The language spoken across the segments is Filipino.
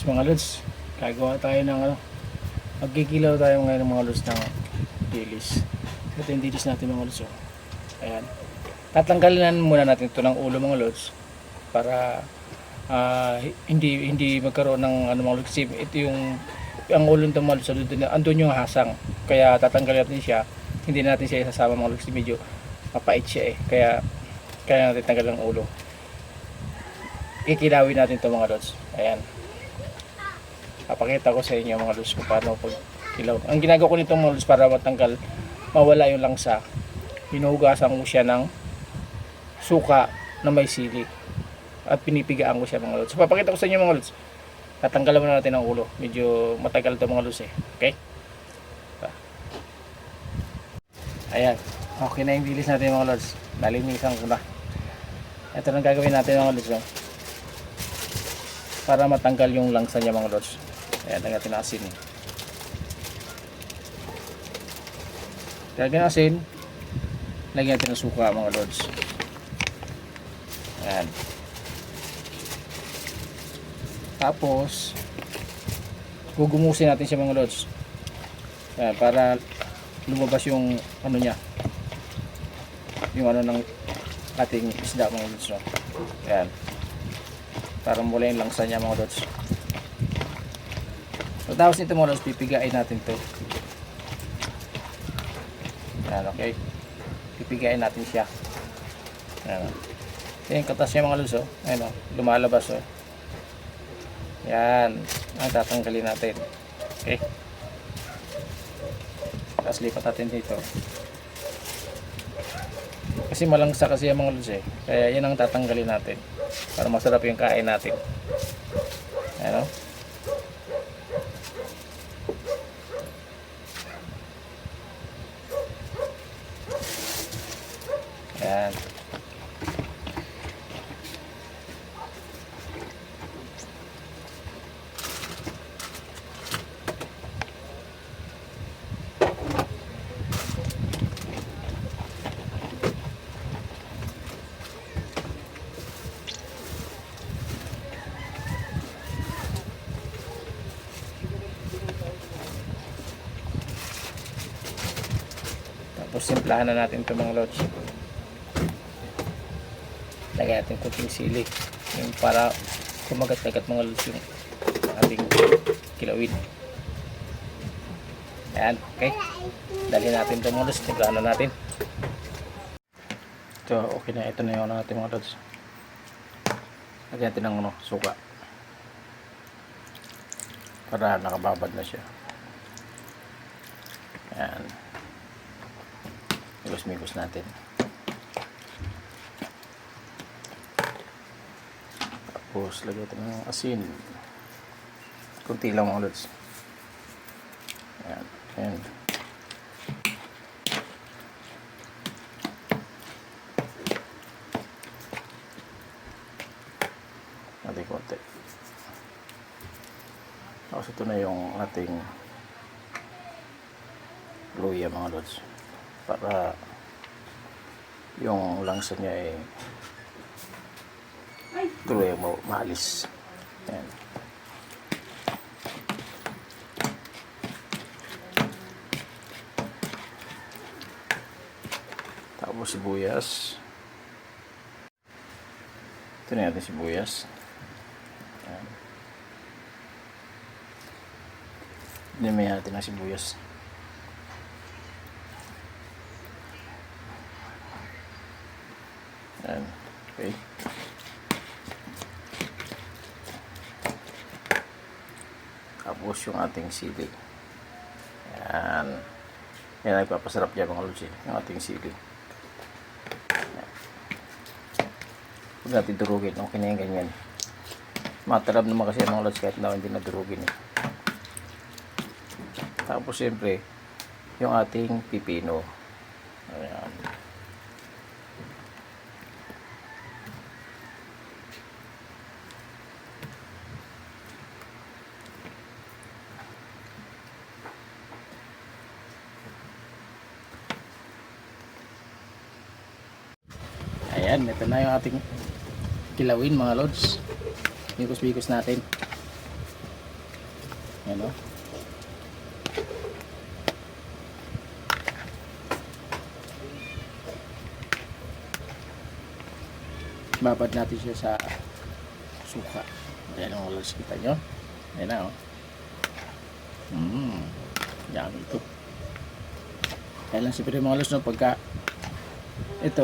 mga lods, gagawa tayo ng ano, magkikilaw tayo ngayon ng mga lods ng dilis. Ito yung dilis natin mga lods. Ayan, tatanggalin muna natin ito ng ulo mga lods para hindi magkaroon ng ano mga lods. Ito yung ang ulo ng mga lods, andun yung hasang, kaya tatanggalin natin siya. Hindi natin siya isasama mga lods, medyo mapait siya kaya natin tanggal ang ulo. Ikilawin natin ito mga lods. Ayan, papakita ko sa inyo mga lods kung paano pagkilaw. Ang ginagawa ko nito mga lods para matanggal, mawala yung langsa, hinuhugasan ko siya ng suka na may sili at pinipigaan ko siya mga lods. So, papakita ko sa inyo mga lods. Tatanggalan muna natin ang ulo, medyo matagal ito mga lods okay. Ayan, okay na yung dilis natin mga lods, nalinisan ko na. Ito na gagawin natin mga lods para matanggal yung langsa niya mga lods. Ayan, lagyan natin asin. Lagyan asin, lagyan natin ng suka mga lods. Ayan. Tapos gugumusin natin siya mga lods. Ayan, para lumabas yung ano niya, yung ano ng ating isda mga lods, no? Ayan, para mula yung langsa niya mga lods. So, tapos nito mga lods, pipigain natin to. Ayan, okay, pipigain natin siya. Ayan, yung katas niya mga lods, ayan, lumalabas. Yan ang tatanggalin natin, okay. Tapos lipat natin dito kasi malangsa kasi yung mga lods kaya yan ang tatanggalin natin para masarap yung kain natin. Ayan, ayan. Tapos simplahan na natin ito mga lods. Lagyan natin kunting sili yung para kumagat-kagat mga lods yung ating kilawin. Ayan, okay, dali natin ito mga lods, simplahan na natin ito. Okay na, ito na yung natin mga lods. Lagyan natin ng suka para nakababad na siya. Ayan, migos natin. Tapos lagyan natin ng asin, kunti lang mga lods. Ayan, ayan. Natin konti. Tapos ito na yung ating luya mga lods, para yung langsa niya tuloy maalis. Ayan. Tapos sibuyas, ito na natin sibuyas. Ayan. Dinamihan natin ang sibuyas. Ayan, okay. Tapos yung ating sili. Ayan. Yan ay papasarap dyan mga lods, yung ating sili. Ayan. Huwag natin durugin, okay na yung ganyan. Matarap naman kasi mga lods kahit na hindi nadurugin Tapos siyempre yung ating pipino. Ayan. Ayan, ito na yung ating kilawin mga lods. Bikos-bikos natin. Yan o. Babad natin siya sa suka. Ayan ang walas, kita nyo. Ayan na o. Yan ito. Kaya lang siyempre mga lods, no, pagka ito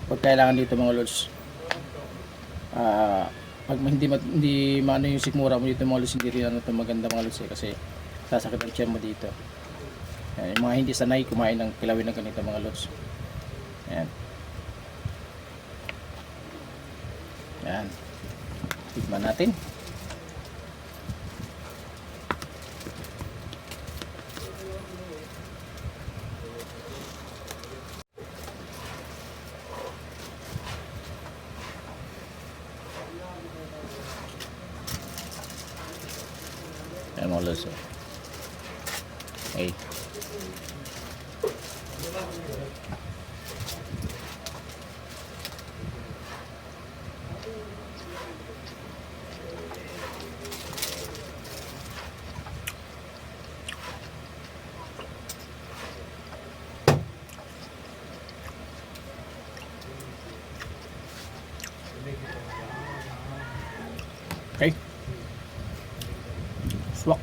pag kailangan dito mga lods, pag hindi maano yung sikmura mo dito mga lods, hindi rin ano ito maganda mga lods kasi sasakit ang tiyan mo dito. Yan, yung mga hindi sanay kumain ng kilawin ng ganito mga lods. Yan. Yan. Tikman natin. Yan mga lods. Okay. Okay. Swak.